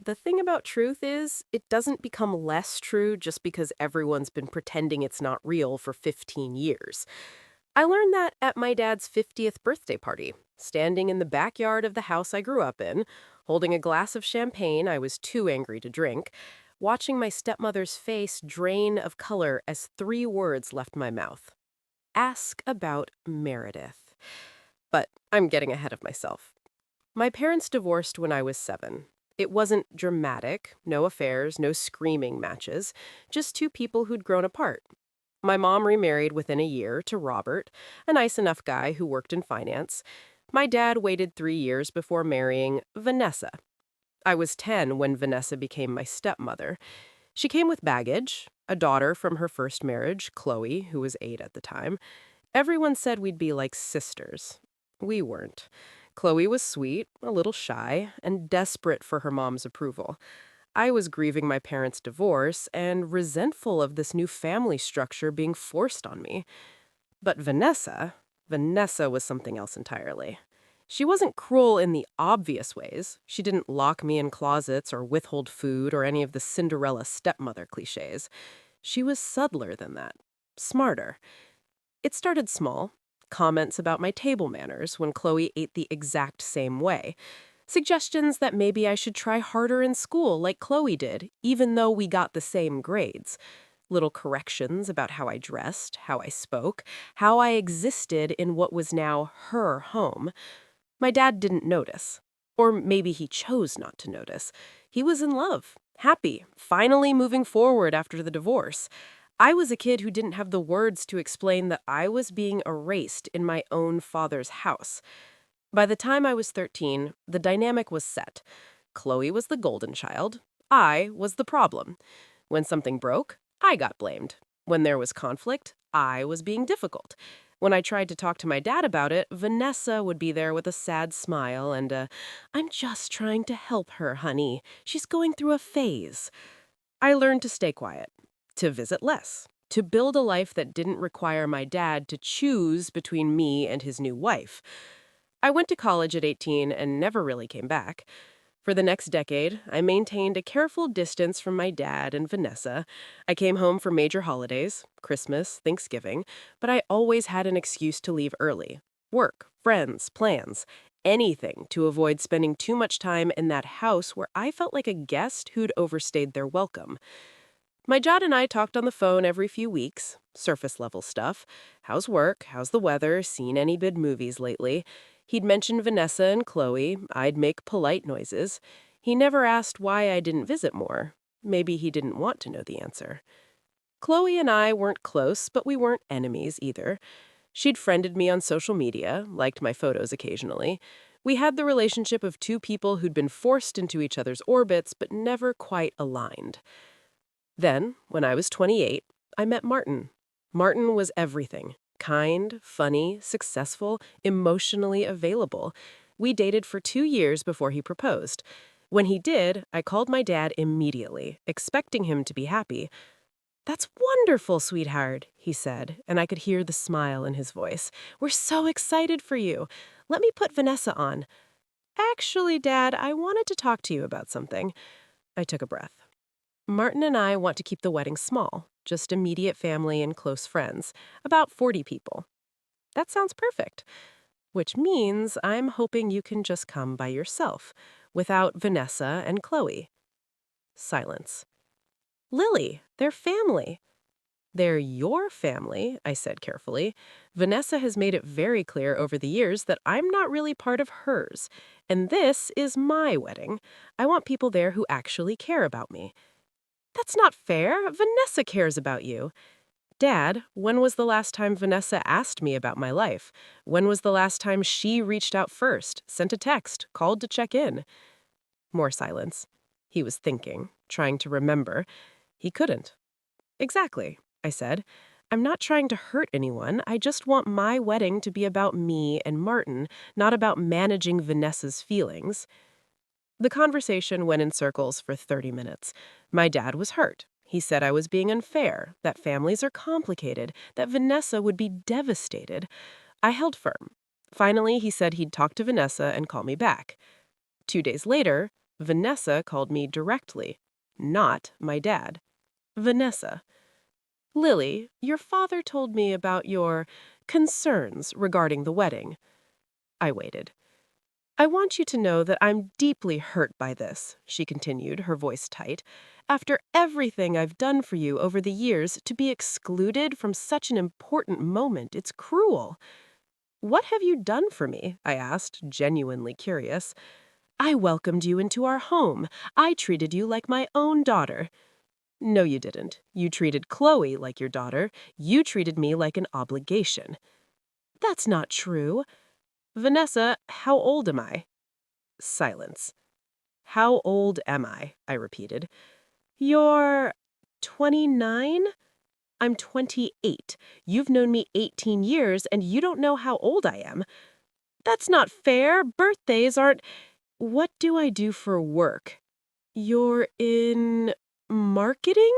the thing about truth is, it doesn't become less true just because everyone's been pretending it's not real for 15 years. I learned that at my dad's 50th birthday party, standing in the backyard of the house I grew up in, holding a glass of champagne I was too angry to drink, watching my stepmother's face drain of color as three words left my mouth. Ask about Meredith. But I'm getting ahead of myself. My parents divorced when I was 7. It wasn't dramatic, no affairs, no screaming matches, just two people who'd grown apart. My mom remarried within a year to Robert, a nice enough guy who worked in finance. My dad waited 3 years before marrying Vanessa. I was 10 when Vanessa became my stepmother. She came with baggage, a daughter from her first marriage, Chloe, who was 8 at the time. Everyone said we'd be like sisters. We weren't. Chloe was sweet, a little shy, and desperate for her mom's approval. I was grieving my parents' divorce and resentful of this new family structure being forced on me. But Vanessa was something else entirely. She wasn't cruel in the obvious ways. She didn't lock me in closets or withhold food or any of the Cinderella stepmother cliches. She was subtler than that, smarter. It started small. Comments about my table manners when Chloe ate the exact same way. Suggestions that maybe I should try harder in school like Chloe did, even though we got the same grades. Little corrections about how I dressed, how I spoke, how I existed in what was now her home. My dad didn't notice. Or maybe he chose not to notice. He was in love, happy, finally moving forward after the divorce. I was a kid who didn't have the words to explain that I was being erased in my own father's house. By the time I was 13, the dynamic was set. Chloe was the golden child. I was the problem. When something broke, I got blamed. When there was conflict, I was being difficult. When I tried to talk to my dad about it, Vanessa would be there with a sad smile and I'm just trying to help her, honey. She's going through a phase. I learned to stay quiet, to visit less, to build a life that didn't require my dad to choose between me and his new wife. I went to college at 18 and never really came back. For the next decade, I maintained a careful distance from my dad and Vanessa. I came home for major holidays, Christmas, Thanksgiving, but I always had an excuse to leave early. Work, friends, plans, anything to avoid spending too much time in that house where I felt like a guest who'd overstayed their welcome. My dad and I talked on the phone every few weeks, surface level stuff. How's work? How's the weather? Seen any good movies lately? He'd mention Vanessa and Chloe. I'd make polite noises. He never asked why I didn't visit more. Maybe he didn't want to know the answer. Chloe and I weren't close, but we weren't enemies either. She'd friended me on social media, liked my photos occasionally. We had the relationship of two people who'd been forced into each other's orbits but never quite aligned. Then, when I was 28, I met Martin. Martin was everything. Kind, funny, successful, emotionally available. We dated for 2 years before he proposed. When he did, I called my dad immediately, expecting him to be happy. "That's wonderful, sweetheart," he said, and I could hear the smile in his voice. "We're so excited for you. Let me put Vanessa on." "Actually, Dad, I wanted to talk to you about something." I took a breath. "Martin and I want to keep the wedding small, just immediate family and close friends, about 40 people." "That sounds perfect." "Which means I'm hoping you can just come by yourself, without Vanessa and Chloe." Silence. "Lily, they're family." "They're your family," I said carefully. "Vanessa has made it very clear over the years that I'm not really part of hers, and this is my wedding. I want people there who actually care about me." "That's not fair. Vanessa cares about you." "Dad, when was the last time Vanessa asked me about my life? When was the last time she reached out first, sent a text, called to check in?" More silence. He was thinking, trying to remember. He couldn't. "Exactly," I said. "I'm not trying to hurt anyone. I just want my wedding to be about me and Martin, not about managing Vanessa's feelings." The conversation went in circles for 30 minutes. My dad was hurt. He said I was being unfair, that families are complicated, that Vanessa would be devastated. I held firm. Finally, he said he'd talk to Vanessa and call me back. 2 days later, Vanessa called me directly, not my dad. Vanessa. Lily, your father told me about your concerns regarding the wedding. I waited. I want you to know that I'm deeply hurt by this, she continued, her voice tight. After everything I've done for you over the years, to be excluded from such an important moment, it's cruel. What have you done for me? I asked, genuinely curious. I welcomed you into our home. I treated you like my own daughter. No, you didn't. You treated Chloe like your daughter. You treated me like an obligation. That's not true. Vanessa, how old am I? Silence. How old am I repeated. You're 29? I'm 28. You've known me 18 years, and you don't know how old I am. That's not fair. Birthdays aren't... What do I do for work? You're in marketing?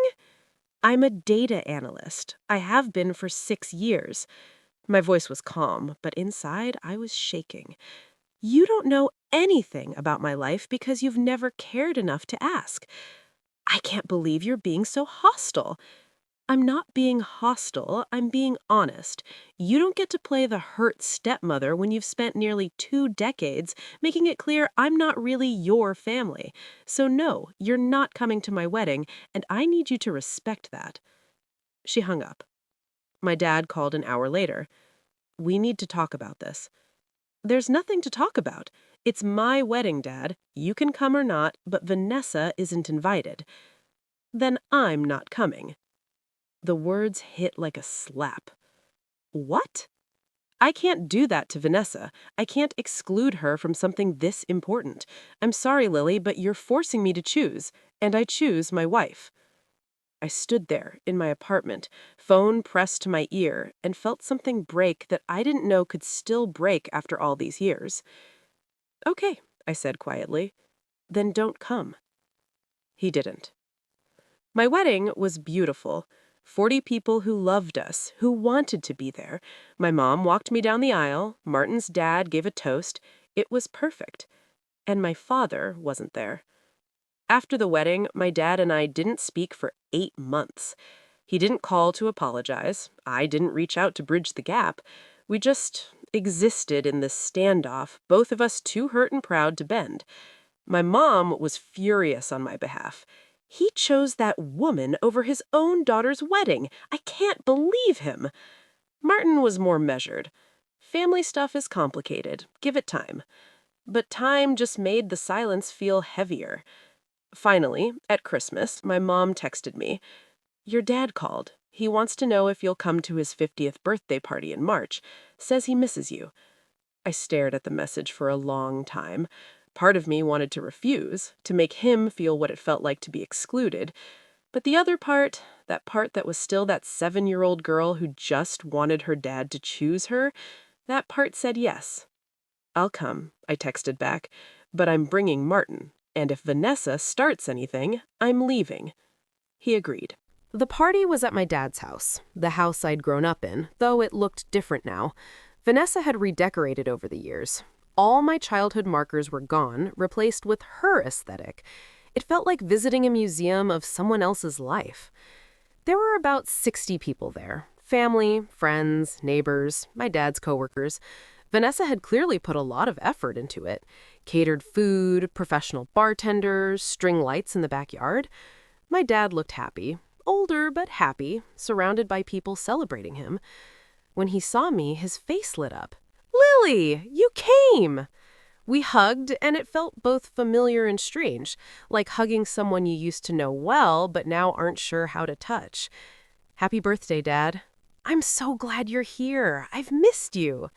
I'm a data analyst. I have been for 6 years. My voice was calm, but inside I was shaking. You don't know anything about my life because you've never cared enough to ask. I can't believe you're being so hostile. I'm not being hostile, I'm being honest. You don't get to play the hurt stepmother when you've spent nearly 2 decades making it clear I'm not really your family. So no, you're not coming to my wedding, and I need you to respect that. She hung up. My dad called an hour later. We need to talk about this. There's nothing to talk about. It's my wedding, Dad. You can come or not, but Vanessa isn't invited. Then I'm not coming. The words hit like a slap. What? I can't do that to Vanessa. I can't exclude her from something this important. I'm sorry, Lily, but you're forcing me to choose, and I choose my wife. I stood there in my apartment, phone pressed to my ear, and felt something break that I didn't know could still break after all these years. Okay, I said quietly. Then don't come. He didn't. My wedding was beautiful. 40 people who loved us, who wanted to be there. My mom walked me down the aisle. Martin's dad gave a toast. It was perfect. And my father wasn't there. After the wedding, my dad and I didn't speak for 8 months. He didn't call to apologize. I didn't reach out to bridge the gap. We just existed in this standoff, both of us too hurt and proud to bend. My mom was furious on my behalf. He chose that woman over his own daughter's wedding. I can't believe him. Martin was more measured. Family stuff is complicated. Give it time. But time just made the silence feel heavier. Finally, at Christmas, my mom texted me. Your dad called. He wants to know if you'll come to his 50th birthday party in March. Says he misses you. I stared at the message for a long time. Part of me wanted to refuse, to make him feel what it felt like to be excluded. But the other part, that part that was still that 7-year-old girl who just wanted her dad to choose her, that part said yes. I'll come, I texted back, but I'm bringing Martin, and if Vanessa starts anything, I'm leaving. He agreed. The party was at my dad's house, the house I'd grown up in, though it looked different now. Vanessa had redecorated over the years. All my childhood markers were gone, replaced with her aesthetic. It felt like visiting a museum of someone else's life. There were about 60 people there. Family, friends, neighbors, my dad's coworkers. Vanessa had clearly put a lot of effort into it. Catered food, professional bartenders, string lights in the backyard. My dad looked happy, older but happy, surrounded by people celebrating him. When he saw me, his face lit up. Lily, you came! We hugged, and it felt both familiar and strange, like hugging someone you used to know well but now aren't sure how to touch. Happy birthday, Dad. I'm so glad you're here. I've missed you.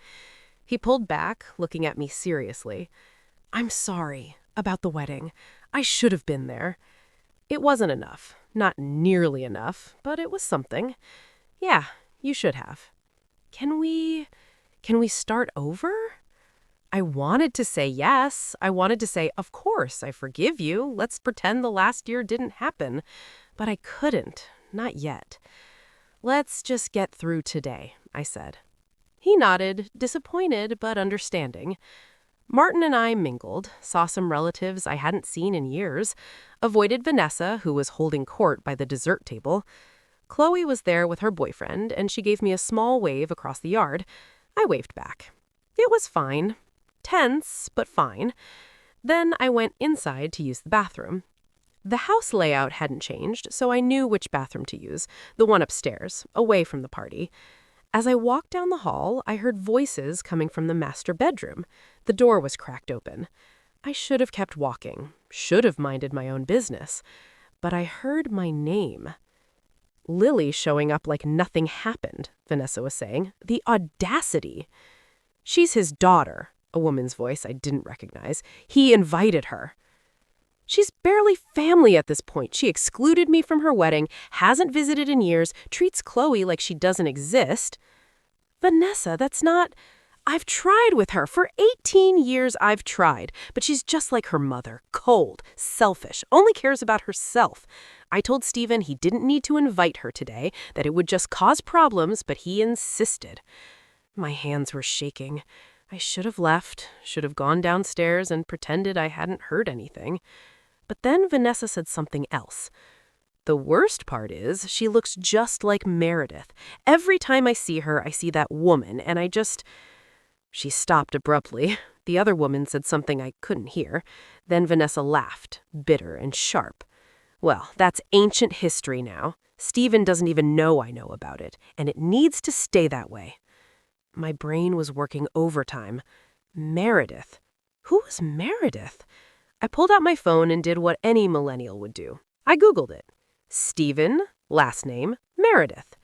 He pulled back, looking at me seriously. I'm sorry about the wedding. I should have been there. It wasn't enough. Not nearly enough, but it was something. Yeah, you should have. Can we start over? I wanted to say yes. I wanted to say, of course, I forgive you. Let's pretend the last year didn't happen. But I couldn't. Not yet. Let's just get through today, I said. He nodded, disappointed but understanding. Martin and I mingled, saw some relatives I hadn't seen in years, avoided Vanessa, who was holding court by the dessert table. Chloe was there with her boyfriend, and she gave me a small wave across the yard. I waved back. It was fine. Tense, but fine. Then I went inside to use the bathroom. The house layout hadn't changed, so I knew which bathroom to use, the one upstairs, away from the party. As I walked down the hall, I heard voices coming from the master bedroom. The door was cracked open. I should have kept walking, should have minded my own business. But I heard my name. Lily showing up like nothing happened, Vanessa was saying. The audacity. She's his daughter, a woman's voice I didn't recognize. He invited her. She's barely family at this point. She excluded me from her wedding, hasn't visited in years, treats Chloe like she doesn't exist. Vanessa, that's not... I've tried with her. For 18 years I've tried. But she's just like her mother. Cold, selfish, only cares about herself. I told Stephen he didn't need to invite her today, that it would just cause problems, but he insisted. My hands were shaking. I should have left, should have gone downstairs and pretended I hadn't heard anything. But then Vanessa said something else. The worst part is, she looks just like Meredith. Every time I see her, I see that woman, and I just... She stopped abruptly. The other woman said something I couldn't hear. Then Vanessa laughed, bitter and sharp. Well, that's ancient history now. Stephen doesn't even know I know about it, and it needs to stay that way. My brain was working overtime. Meredith. Who was Meredith? I pulled out my phone and did what any millennial would do. I Googled it. Stephen, last name, Meredith.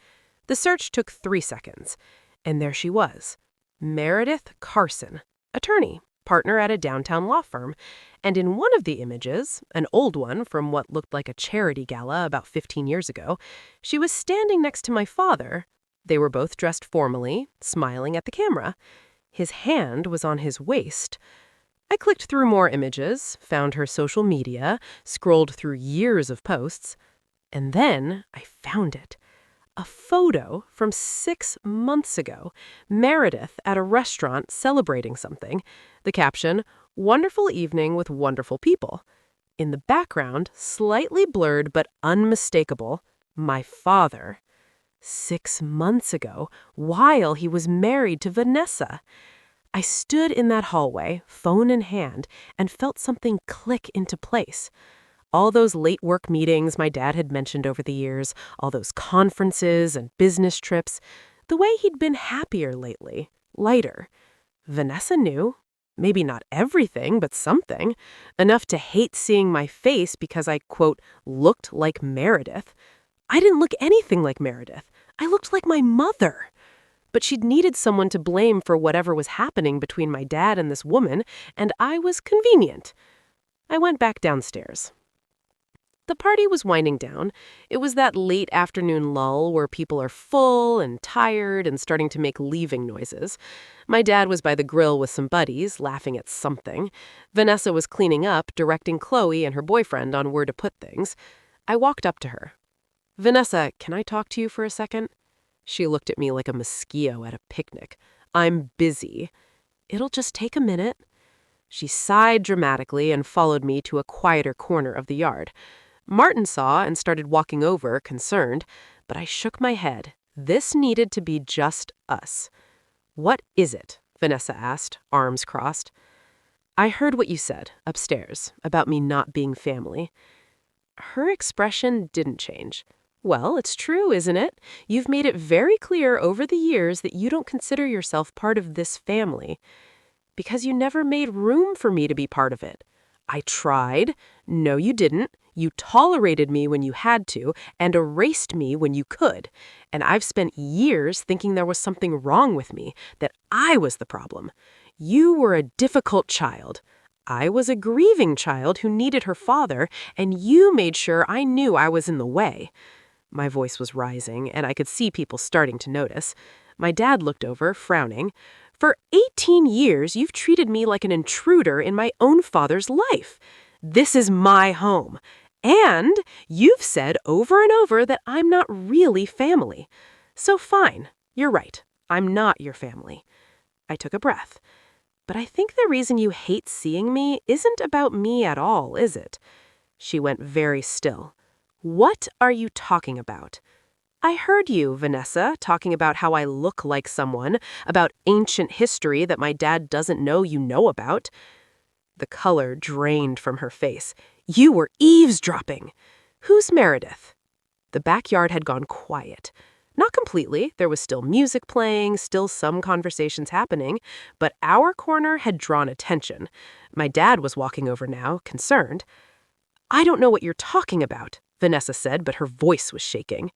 The search took 3 seconds. And there she was. Meredith Carson, attorney, partner at a downtown law firm. And in one of the images, an old one from what looked like a charity gala about 15 years ago, she was standing next to my father. They were both dressed formally, smiling at the camera. His hand was on his waist. I clicked through more images, found her social media, scrolled through years of posts, and then I found it. A photo from 6 months ago. Meredith at a restaurant celebrating something. The caption, "Wonderful evening with wonderful people." In the background, slightly blurred but unmistakable, my father. 6 months ago, while he was married to Vanessa. I stood in that hallway, phone in hand, and felt something click into place. All those late work meetings my dad had mentioned over the years, all those conferences and business trips, the way he'd been happier lately, lighter. Vanessa knew. Maybe not everything, but something. Enough to hate seeing my face because I, quote, looked like Meredith. I didn't look anything like Meredith. I looked like my mother. But she'd needed someone to blame for whatever was happening between my dad and this woman, and I was convenient. I went back downstairs. The party was winding down. It was that late afternoon lull where people are full and tired and starting to make leaving noises. My dad was by the grill with some buddies, laughing at something. Vanessa was cleaning up, directing Chloe and her boyfriend on where to put things. I walked up to her. "Vanessa, can I talk to you for a second?" She looked at me like a mosquito at a picnic. "I'm busy." "It'll just take a minute." She sighed dramatically and followed me to a quieter corner of the yard. Martin saw and started walking over, concerned, but I shook my head. This needed to be just us. "What is it?" Vanessa asked, arms crossed. "I heard what you said, upstairs, about me not being family." Her expression didn't change. "Well, it's true, isn't it? You've made it very clear over the years that you don't consider yourself part of this family. Because you never made room for me to be part of it. I tried. No, you didn't. You tolerated me when you had to and erased me when you could. And I've spent years thinking there was something wrong with me, that I was the problem. You were a difficult child. I was a grieving child who needed her father, and you made sure I knew I was in the way." My voice was rising, and I could see people starting to notice. My dad looked over, frowning. "For 18 years, you've treated me like an intruder in my own father's life. This is my home. And you've said over and over that I'm not really family. So fine, you're right. I'm not your family." I took a breath. But I think the reason you hate seeing me isn't about me at all, is it? She went very still. What are you talking about? I heard you, Vanessa, talking about how I look like someone, about ancient history that my dad doesn't know you know about. The color drained from her face. You were eavesdropping. Who's Meredith? The backyard had gone quiet. Not completely. There was still music playing, still some conversations happening, but our corner had drawn attention. My dad was walking over now, concerned. I don't know what you're talking about, Vanessa said, but her voice was shaking.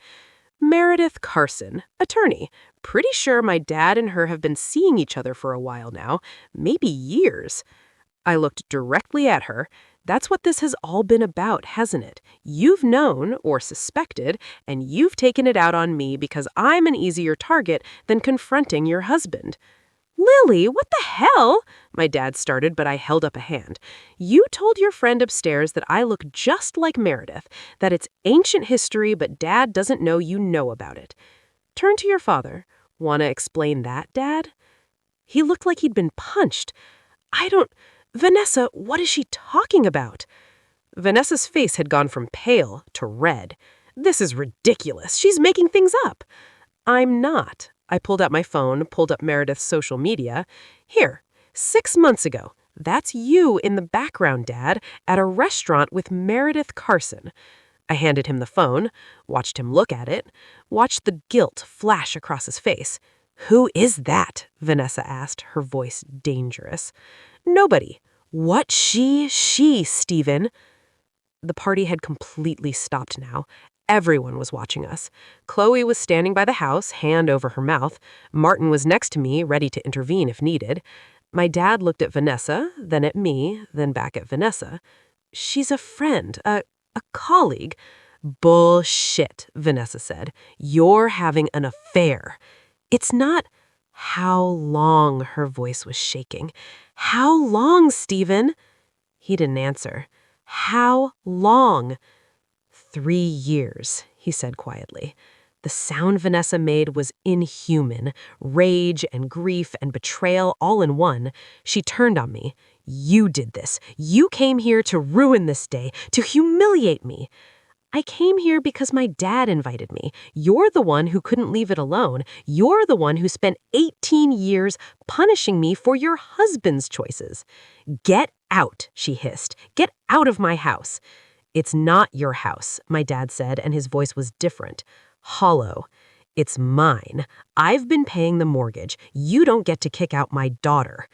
Meredith Carson, attorney. Pretty sure my dad and her have been seeing each other for a while now, maybe years. I looked directly at her. That's what this has all been about, hasn't it? You've known, or suspected, and you've taken it out on me because I'm an easier target than confronting your husband. Lily, what the hell? My dad started, but I held up a hand. You told your friend upstairs that I look just like Meredith, that it's ancient history, but Dad doesn't know you know about it. Turn to your father. Want to explain that, Dad? He looked like he'd been punched. Vanessa, what is she talking about? Vanessa's face had gone from pale to red. This is ridiculous. She's making things up. I'm not. I pulled out my phone, pulled up Meredith's social media. Here, 6 months ago. That's you in the background, Dad, at a restaurant with Meredith Carson. I handed him the phone, watched him look at it, watched the guilt flash across his face. Who is that? Vanessa asked, her voice dangerous. Nobody. What she, Stephen? The party had completely stopped now. Everyone was watching us. Chloe was standing by the house, hand over her mouth. Martin was next to me, ready to intervene if needed. My dad looked at Vanessa, then at me, then back at Vanessa. She's a friend, a colleague. Bullshit, Vanessa said. You're having an affair. It's not. How long? Her voice was shaking. How long, Stephen? He didn't answer. How long? 3 years, he said quietly. The sound Vanessa made was inhuman, rage and grief and betrayal all in one. She turned on me. You did this. You came here to ruin this day, to humiliate me. I came here because my dad invited me. You're the one who couldn't leave it alone. You're the one who spent 18 years punishing me for your husband's choices. Get out, she hissed. Get out of my house. It's not your house, my dad said, and his voice was different. Hollow. It's mine. I've been paying the mortgage. You don't get to kick out my daughter.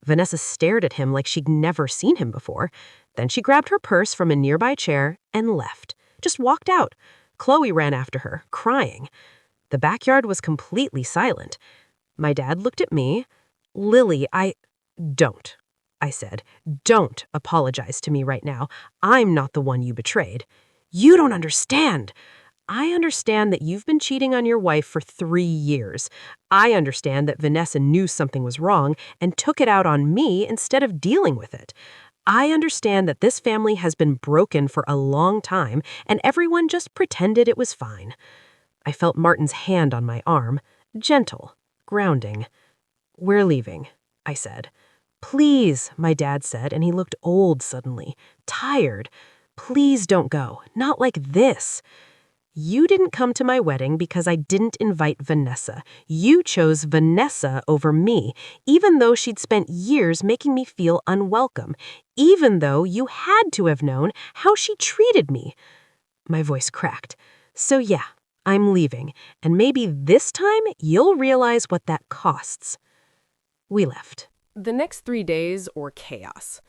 Vanessa stared at him like she'd never seen him before. Then she grabbed her purse from a nearby chair and left. Just walked out. Chloe ran after her, crying. The backyard was completely silent. My dad looked at me. Lily, Don't, I said. Don't apologize to me right now. I'm not the one you betrayed. You don't understand. I understand that you've been cheating on your wife for 3 years. I understand that Vanessa knew something was wrong and took it out on me instead of dealing with it. I understand that this family has been broken for a long time and everyone just pretended it was fine. I felt Martin's hand on my arm, gentle, grounding. We're leaving, I said. Please, my dad said, and he looked old suddenly, tired. Please don't go, not like this. You didn't come to my wedding because I didn't invite Vanessa. You chose Vanessa over me, even though she'd spent years making me feel unwelcome, even though you had to have known how she treated me. My voice cracked. So yeah, I'm leaving, and maybe this time you'll realize what that costs. We left. The next 3 days were chaos.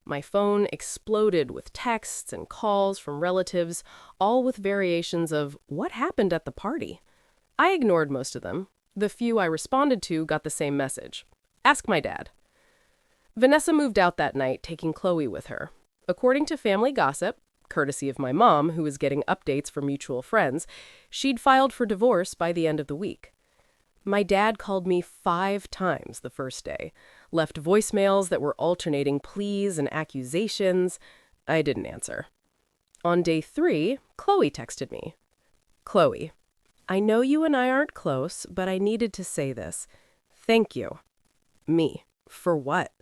My phone exploded with texts and calls from relatives, all with variations of what happened at the party. I ignored most of them. The few I responded to got the same message. Ask my dad. Vanessa moved out that night, taking Chloe with her. According to family gossip, courtesy of my mom, who was getting updates from mutual friends, she'd filed for divorce by the end of the week. My dad called me 5 times the first day, left voicemails that were alternating pleas and accusations. I didn't answer. On day 3, Chloe texted me. Chloe, I know you and I aren't close, but I needed to say this. Thank you. Me. For what?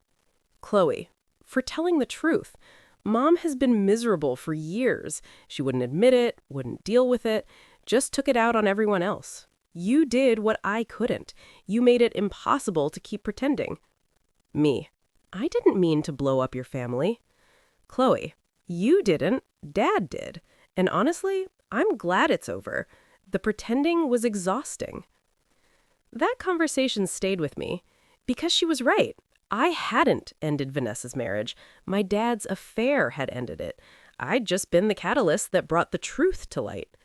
Chloe, for telling the truth. Mom has been miserable for years. She wouldn't admit it, wouldn't deal with it, just took it out on everyone else. You did what I couldn't. You made it impossible to keep pretending. Me. I didn't mean to blow up your family. Chloe. You didn't. Dad did. And honestly, I'm glad it's over. The pretending was exhausting. That conversation stayed with me because she was right. I hadn't ended Vanessa's marriage. My dad's affair had ended it. I'd just been the catalyst that brought the truth to light.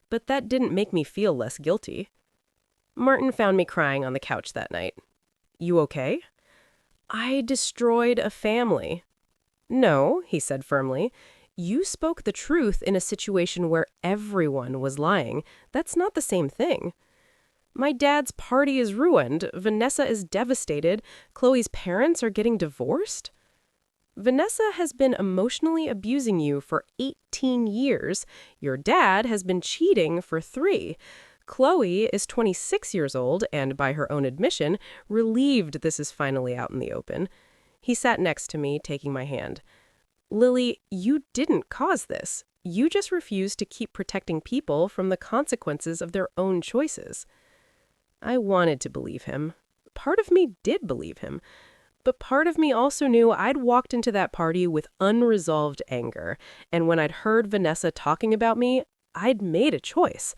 But that didn't make me feel less guilty. Martin found me crying on the couch that night. You okay? I destroyed a family. No, he said firmly. You spoke the truth in a situation where everyone was lying. That's not the same thing. My dad's party is ruined. Vanessa is devastated. Chloe's parents are getting divorced. Vanessa has been emotionally abusing you for 18 years. Your dad has been cheating for 3. Chloe is 26 years old and, by her own admission, relieved this is finally out in the open. He sat next to me, taking my hand. Lily, you didn't cause this. You just refused to keep protecting people from the consequences of their own choices. I wanted to believe him. Part of me did believe him. But part of me also knew I'd walked into that party with unresolved anger. And when I'd heard Vanessa talking about me, I'd made a choice.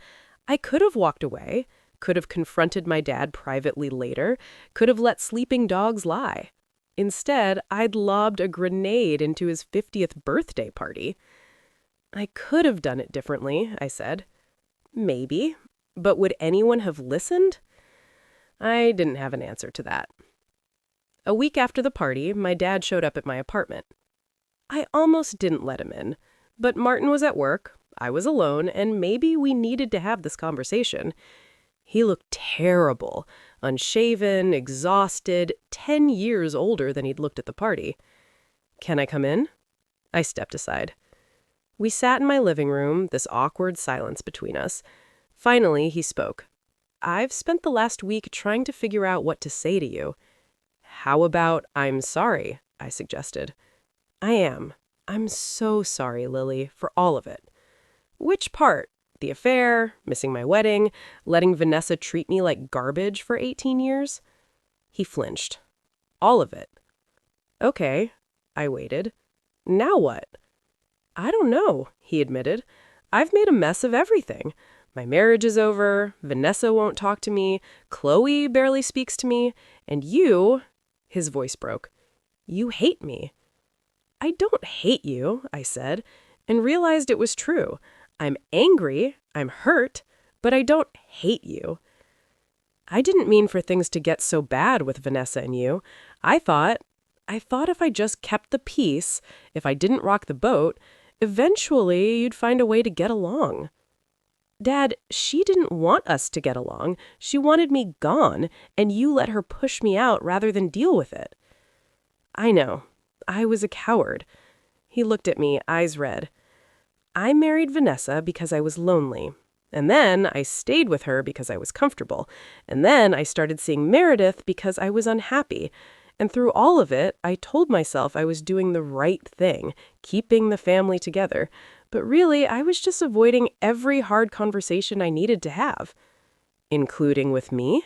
I could have walked away, could have confronted my dad privately later, could have let sleeping dogs lie. Instead, I'd lobbed a grenade into his 50th birthday party. I could have done it differently, I said. Maybe. But would anyone have listened? I didn't have an answer to that. A week after the party, my dad showed up at my apartment. I almost didn't let him in, but Martin was at work, I was alone, and maybe we needed to have this conversation. He looked terrible, unshaven, exhausted, 10 years older than he'd looked at the party. Can I come in? I stepped aside. We sat in my living room, this awkward silence between us. Finally, he spoke. I've spent the last week trying to figure out what to say to you. How about I'm sorry, I suggested. I am. I'm so sorry, Lily, for all of it. Which part? The affair, missing my wedding, letting Vanessa treat me like garbage for 18 years? He flinched. All of it. Okay, I waited. Now what? I don't know, he admitted. I've made a mess of everything. My marriage is over, Vanessa won't talk to me, Chloe barely speaks to me, and you, his voice broke, you hate me. I don't hate you, I said, and realized it was true. I'm angry, I'm hurt, but I don't hate you. I didn't mean for things to get so bad with Vanessa and you. I thought if I just kept the peace, if I didn't rock the boat, eventually you'd find a way to get along. Dad, she didn't want us to get along. She wanted me gone, and you let her push me out rather than deal with it. I know. I was a coward. He looked at me, eyes red. I married Vanessa because I was lonely. And then I stayed with her because I was comfortable. And then I started seeing Meredith because I was unhappy. And through all of it, I told myself I was doing the right thing, keeping the family together. But really, I was just avoiding every hard conversation I needed to have. Including with me?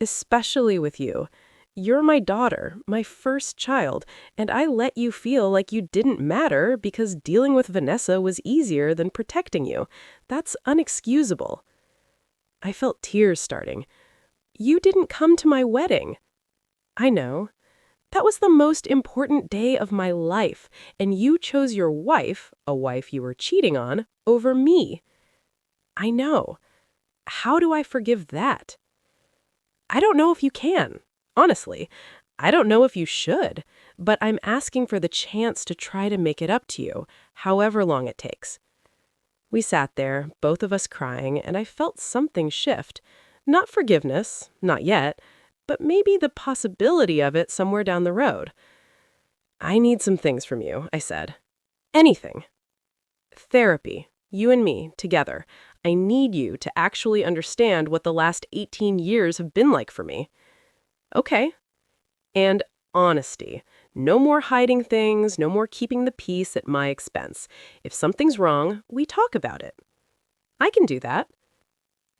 Especially with you. You're my daughter, my first child, and I let you feel like you didn't matter because dealing with Vanessa was easier than protecting you. That's unexcusable. I felt tears starting. You didn't come to my wedding. I know. That was the most important day of my life, and you chose your wife, a wife you were cheating on, over me. I know. How do I forgive that? I don't know if you can. Honestly, I don't know if you should, but I'm asking for the chance to try to make it up to you, however long it takes. We sat there, both of us crying, and I felt something shift. Not forgiveness, not yet, but maybe the possibility of it somewhere down the road. I need some things from you, I said. Anything. Therapy, you and me, together. I need you to actually understand what the last 18 years have been like for me. Okay. And honesty. No more hiding things, no more keeping the peace at my expense. If something's wrong, we talk about it. I can do that.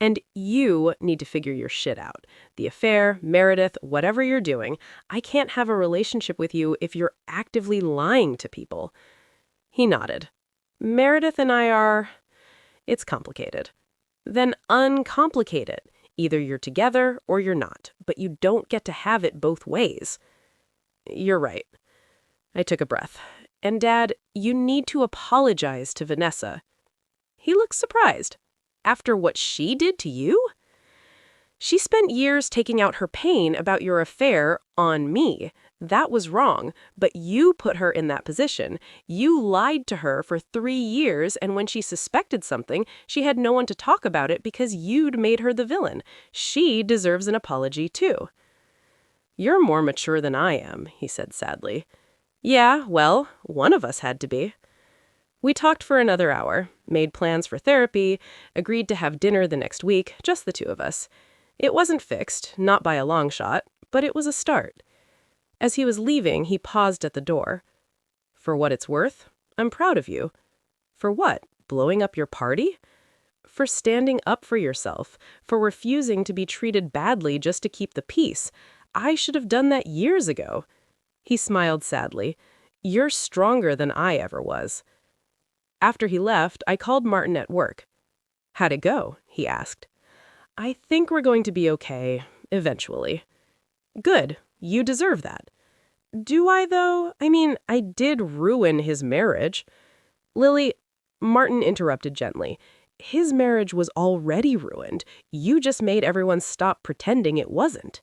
And you need to figure your shit out. The affair, Meredith, whatever you're doing, I can't have a relationship with you if you're actively lying to people. He nodded. Meredith and I are... It's complicated. Then uncomplicate it. Either you're together or you're not, but you don't get to have it both ways. You're right. I took a breath. And Dad, you need to apologize to Vanessa. He looked surprised. After what she did to you? She spent years taking out her pain about your affair on me. That was wrong, but you put her in that position. You lied to her for 3 years, and when she suspected something, she had no one to talk about it because you'd made her the villain. She deserves an apology, too. You're more mature than I am, he said sadly. Yeah, well, one of us had to be. We talked for another hour, made plans for therapy, agreed to have dinner the next week, just the two of us. It wasn't fixed, not by a long shot, but it was a start. As he was leaving, he paused at the door. For what it's worth, I'm proud of you. For what? Blowing up your party? For standing up for yourself, for refusing to be treated badly just to keep the peace. I should have done that years ago. He smiled sadly. You're stronger than I ever was. After he left, I called Martin at work. How'd it go? He asked. I think we're going to be okay, eventually. Good. You deserve that. Do I, though? I mean, I did ruin his marriage. Lily, Martin interrupted gently. His marriage was already ruined. You just made everyone stop pretending it wasn't.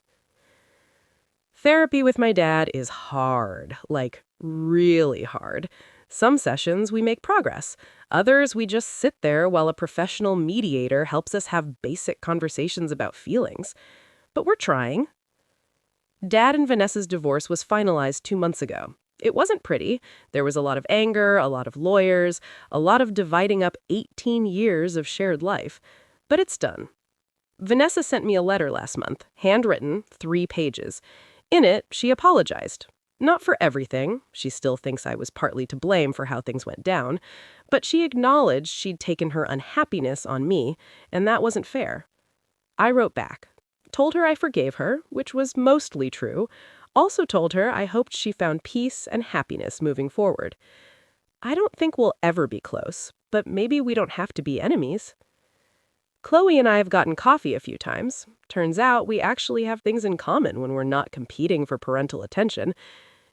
Therapy with my dad is hard, like really hard. Some sessions we make progress. Others we just sit there while a professional mediator helps us have basic conversations about feelings. But we're trying. Dad and Vanessa's divorce was finalized 2 months ago. It wasn't pretty. There was a lot of anger, a lot of lawyers, a lot of dividing up 18 years of shared life. But it's done. Vanessa sent me a letter last month, handwritten, 3 pages. In it, she apologized. Not for everything. She still thinks I was partly to blame for how things went down. But she acknowledged she'd taken her unhappiness on me, and that wasn't fair. I wrote back. Told her I forgave her, which was mostly true. Also told her I hoped she found peace and happiness moving forward. I don't think we'll ever be close, but maybe we don't have to be enemies. Chloe and I have gotten coffee a few times. Turns out we actually have things in common when we're not competing for parental attention.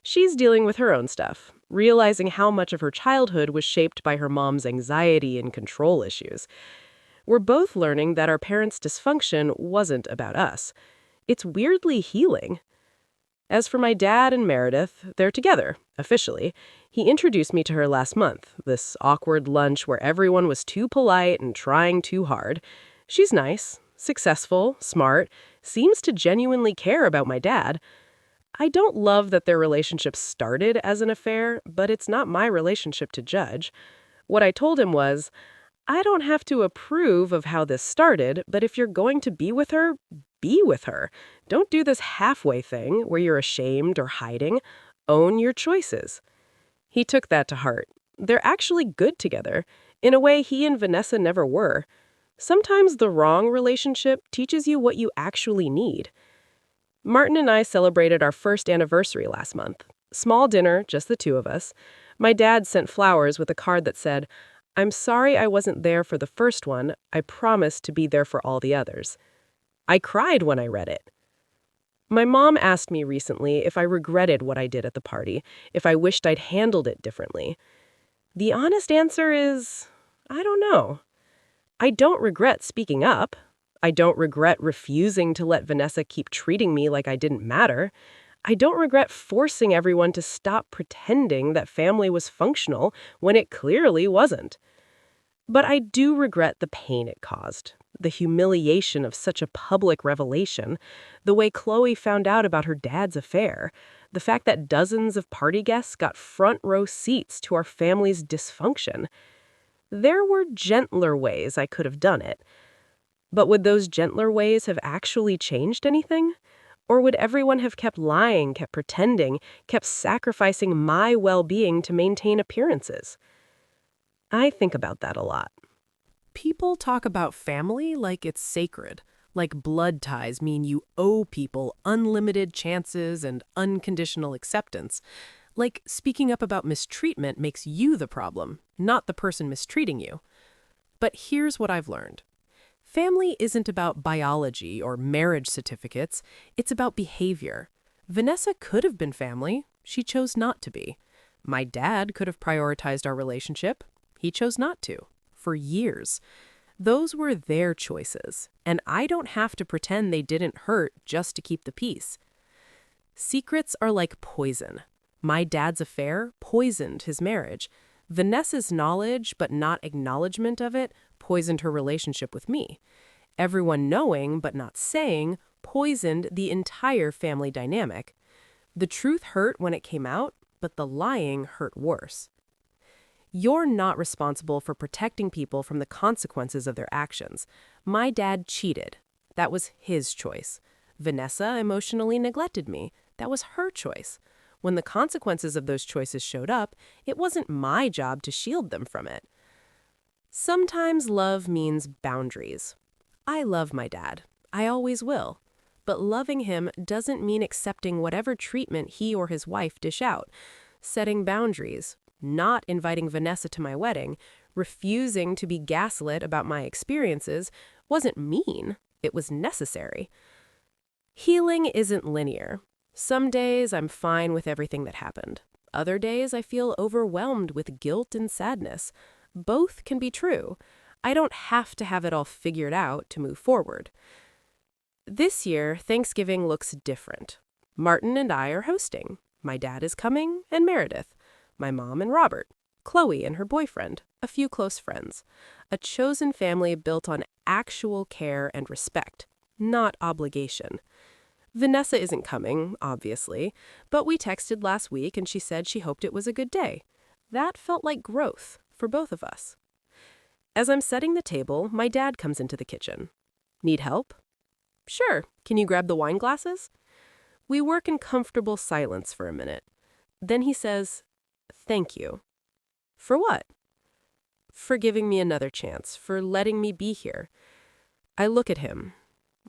She's dealing with her own stuff, realizing how much of her childhood was shaped by her mom's anxiety and control issues. We're both learning that our parents' dysfunction wasn't about us. It's weirdly healing. As for my dad and Meredith, they're together, officially. He introduced me to her last month, this awkward lunch where everyone was too polite and trying too hard. She's nice, successful, smart, seems to genuinely care about my dad. I don't love that their relationship started as an affair, but it's not my relationship to judge. What I told him was, I don't have to approve of how this started, but if you're going to be with her, be with her. Don't do this halfway thing where you're ashamed or hiding. Own your choices. He took that to heart. They're actually good together, in a way he and Vanessa never were. Sometimes the wrong relationship teaches you what you actually need. Martin and I celebrated our first anniversary last month. Small dinner, just the two of us. My dad sent flowers with a card that said, I'm sorry I wasn't there for the first one. I promised to be there for all the others. I cried when I read it. My mom asked me recently if I regretted what I did at the party, if I wished I'd handled it differently. The honest answer is, I don't know. I don't regret speaking up. I don't regret refusing to let Vanessa keep treating me like I didn't matter. I don't regret forcing everyone to stop pretending that family was functional when it clearly wasn't. But I do regret the pain it caused, the humiliation of such a public revelation, the way Chloe found out about her dad's affair, the fact that dozens of party guests got front row seats to our family's dysfunction. There were gentler ways I could have done it. But would those gentler ways have actually changed anything? Or would everyone have kept lying, kept pretending, kept sacrificing my well-being to maintain appearances? I think about that a lot. People talk about family like it's sacred, like blood ties mean you owe people unlimited chances and unconditional acceptance. Like speaking up about mistreatment makes you the problem, not the person mistreating you. But here's what I've learned. Family isn't about biology or marriage certificates, it's about behavior. Vanessa could have been family, she chose not to be. My dad could have prioritized our relationship, he chose not to, for years. Those were their choices, and I don't have to pretend they didn't hurt just to keep the peace. Secrets are like poison. My dad's affair poisoned his marriage. Vanessa's knowledge, but not acknowledgement of it, poisoned her relationship with me. Everyone knowing, but not saying, poisoned the entire family dynamic. The truth hurt when it came out, but the lying hurt worse. You're not responsible for protecting people from the consequences of their actions. My dad cheated. That was his choice. Vanessa emotionally neglected me. That was her choice. When the consequences of those choices showed up, it wasn't my job to shield them from it. Sometimes love means boundaries. I love my dad. I always will. But loving him doesn't mean accepting whatever treatment he or his wife dish out. Setting boundaries, not inviting Vanessa to my wedding, refusing to be gaslit about my experiences, wasn't mean. It was necessary. Healing isn't linear. Some days I'm fine with everything that happened. Other days I feel overwhelmed with guilt and sadness. Both can be true. I don't have to have it all figured out to move forward. This year, Thanksgiving looks different. Martin and I are hosting. My dad is coming, and Meredith. My mom and Robert. Chloe and her boyfriend. A few close friends. A chosen family built on actual care and respect, not obligation. Vanessa isn't coming, obviously, but we texted last week and she said she hoped it was a good day. That felt like growth for both of us. As I'm setting the table, my dad comes into the kitchen. Need help? Sure. Can you grab the wine glasses? We work in comfortable silence for a minute. Then he says, "Thank you." For what? For giving me another chance, for letting me be here. I look at him.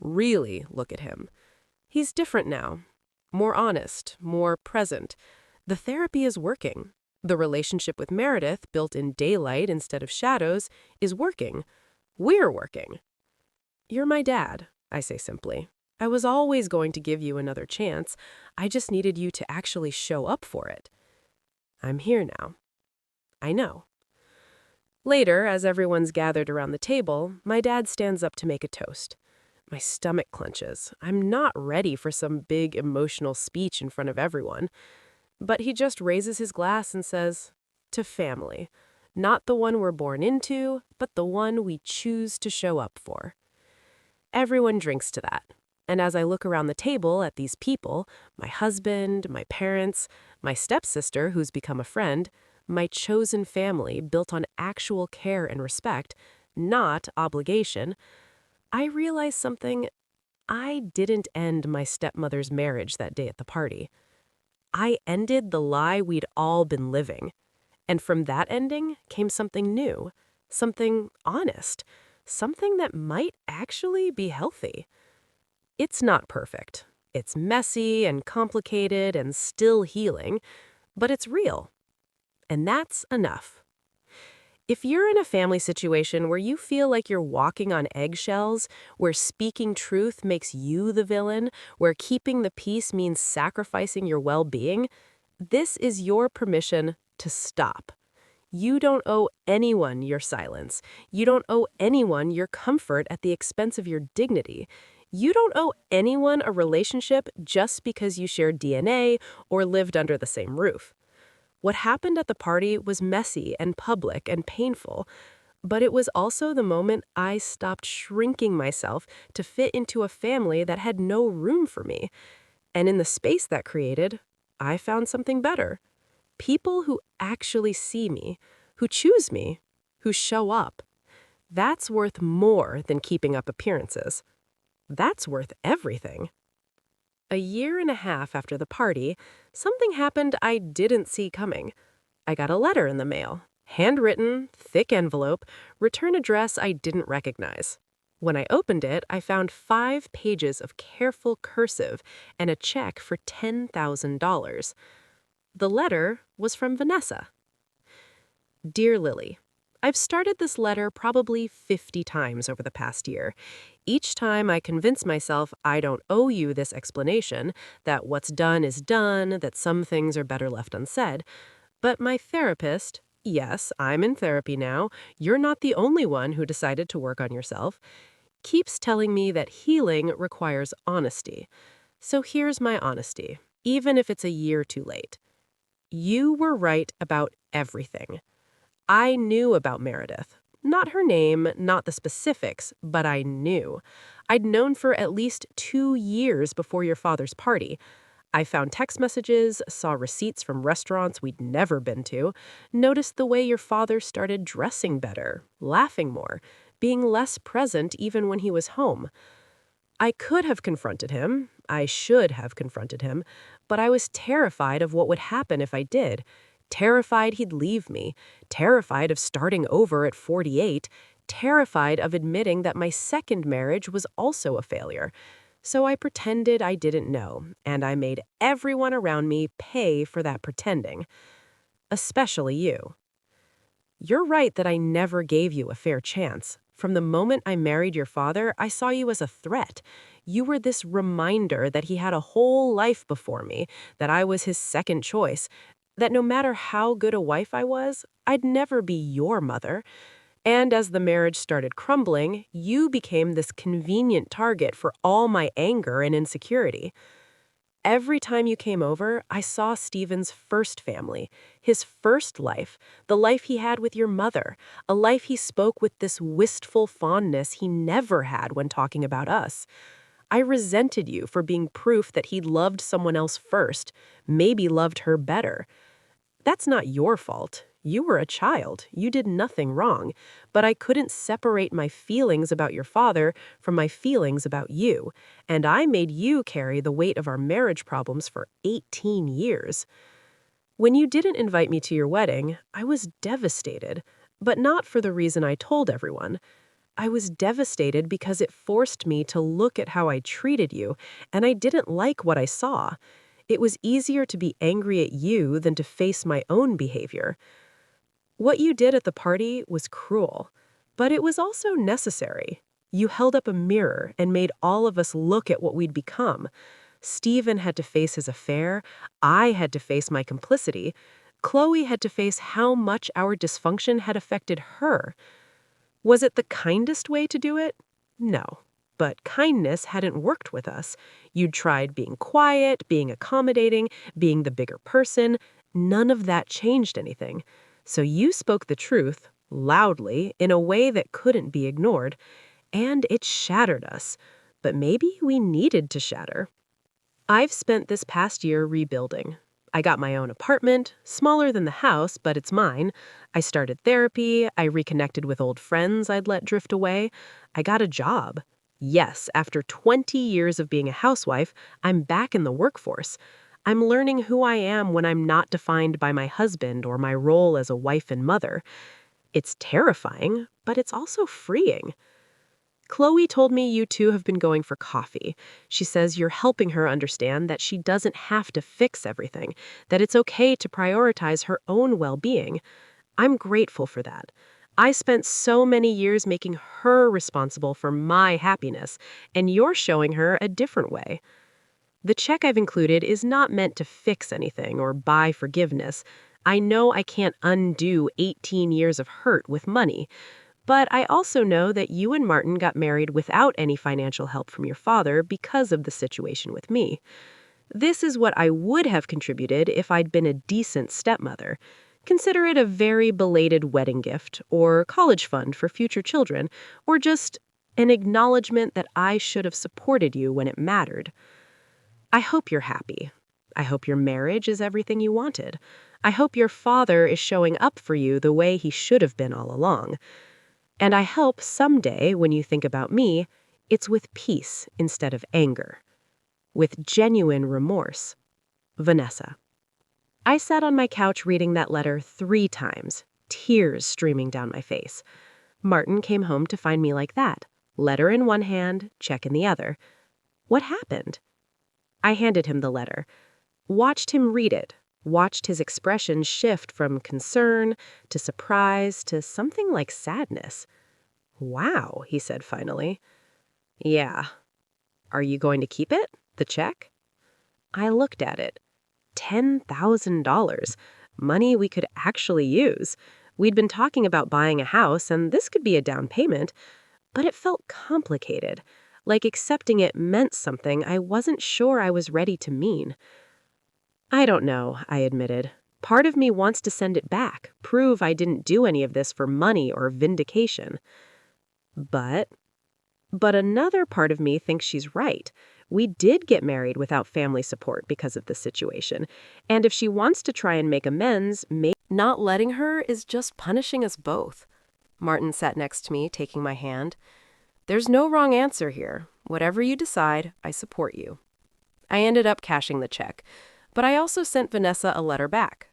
Really look at him. He's different now. More honest, more present. The therapy is working. The relationship with Meredith, built in daylight instead of shadows, is working. We're working. You're my dad, I say simply. I was always going to give you another chance. I just needed you to actually show up for it. I'm here now. I know. Later, as everyone's gathered around the table, my dad stands up to make a toast. My stomach clenches. I'm not ready for some big emotional speech in front of everyone. But he just raises his glass and says, "To family. Not the one we're born into, but the one we choose to show up for." Everyone drinks to that. And as I look around the table at these people, my husband, my parents, my stepsister who's become a friend, my chosen family built on actual care and respect, not obligation, I realize something. I didn't end my stepmother's marriage that day at the party. I ended the lie we'd all been living. And from that ending came something new, something honest, something that might actually be healthy. It's not perfect. It's messy and complicated and still healing, but it's real. And that's enough. If you're in a family situation where you feel like you're walking on eggshells, where speaking truth makes you the villain, where keeping the peace means sacrificing your well-being, this is your permission to stop. You don't owe anyone your silence. You don't owe anyone your comfort at the expense of your dignity. You don't owe anyone a relationship just because you shared DNA or lived under the same roof. What happened at the party was messy and public and painful, but it was also the moment I stopped shrinking myself to fit into a family that had no room for me. And in the space that created, I found something better. People who actually see me, who choose me, who show up. That's worth more than keeping up appearances. That's worth everything. A year and a half after the party, something happened I didn't see coming. I got a letter in the mail. Handwritten, thick envelope, return address I didn't recognize. When I opened it, I found 5 pages of careful cursive and a check for $10,000. The letter was from Vanessa. Dear Lily, I've started this letter probably 50 times over the past year. Each time I convince myself I don't owe you this explanation, that what's done is done, that some things are better left unsaid. But my therapist, yes, I'm in therapy now, you're not the only one who decided to work on yourself, keeps telling me that healing requires honesty. So here's my honesty, even if it's a year too late. You were right about everything. I knew about Meredith. Not her name, not the specifics, but I knew. I'd known for at least 2 years before your father's party. I found text messages, saw receipts from restaurants we'd never been to, noticed the way your father started dressing better, laughing more, being less present even when he was home. I could have confronted him, I should have confronted him, but I was terrified of what would happen if I did. Terrified he'd leave me, terrified of starting over at 48, terrified of admitting that my second marriage was also a failure. So I pretended I didn't know, and I made everyone around me pay for that pretending. Especially you. You're right that I never gave you a fair chance. From the moment I married your father, I saw you as a threat. You were this reminder that he had a whole life before me, that I was his second choice, that no matter how good a wife I was, I'd never be your mother. And as the marriage started crumbling, you became this convenient target for all my anger and insecurity. Every time you came over, I saw Stephen's first family, his first life, the life he had with your mother, a life he spoke with this wistful fondness he never had when talking about us. I resented you for being proof that he'd loved someone else first, maybe loved her better. That's not your fault. You were a child. You did nothing wrong. But I couldn't separate my feelings about your father from my feelings about you. And I made you carry the weight of our marriage problems for 18 years. When you didn't invite me to your wedding, I was devastated. But not for the reason I told everyone. I was devastated because it forced me to look at how I treated you, and I didn't like what I saw. It was easier to be angry at you than to face my own behavior. What you did at the party was cruel, but it was also necessary. You held up a mirror and made all of us look at what we'd become. Stephen had to face his affair. I had to face my complicity. Chloe had to face how much our dysfunction had affected her. Was it the kindest way to do it? No. But kindness hadn't worked with us. You'd tried being quiet, being accommodating, being the bigger person. None of that changed anything. So you spoke the truth, loudly, in a way that couldn't be ignored, and it shattered us. But maybe we needed to shatter. I've spent this past year rebuilding. I got my own apartment, smaller than the house, but it's mine. I started therapy, I reconnected with old friends I'd let drift away. I got a job. Yes, after 20 years of being a housewife, I'm back in the workforce. I'm learning who I am when I'm not defined by my husband or my role as a wife and mother. It's terrifying, but it's also freeing. Chloe told me you two have been going for coffee. She says you're helping her understand that she doesn't have to fix everything, that it's okay to prioritize her own well-being. I'm grateful for that. I spent so many years making her responsible for my happiness, and you're showing her a different way. The check I've included is not meant to fix anything or buy forgiveness. I know I can't undo 18 years of hurt with money. But I also know that you and Martin got married without any financial help from your father because of the situation with me. This is what I would have contributed if I'd been a decent stepmother. Consider it a very belated wedding gift, or college fund for future children, or just an acknowledgement that I should have supported you when it mattered. I hope you're happy. I hope your marriage is everything you wanted. I hope your father is showing up for you the way he should have been all along. And I hope someday, when you think about me, it's with peace instead of anger. with genuine remorse. Vanessa. I sat on my couch reading that letter 3 times, tears streaming down my face. Martin came home to find me like that, letter in one hand, check in the other. What happened? I handed him the letter, watched him read it, watched his expression shift from concern to surprise to something like sadness. "Wow," he said finally. "Yeah. Are you going to keep it? The check?" I looked at it. $10,000. Money we could actually use. We'd been talking about buying a house, and this could be a down payment, but it felt complicated, like accepting it meant something I wasn't sure I was ready to mean. "I don't know," I admitted. "Part of me wants to send it back, prove I didn't do any of this for money or vindication. But another part of me thinks she's right. We did get married without family support because of the situation. And if she wants to try and make amends, maybe not letting her is just punishing us both." Martin sat next to me, taking my hand. "There's no wrong answer here. Whatever you decide, I support you." I ended up cashing the check, but I also sent Vanessa a letter back.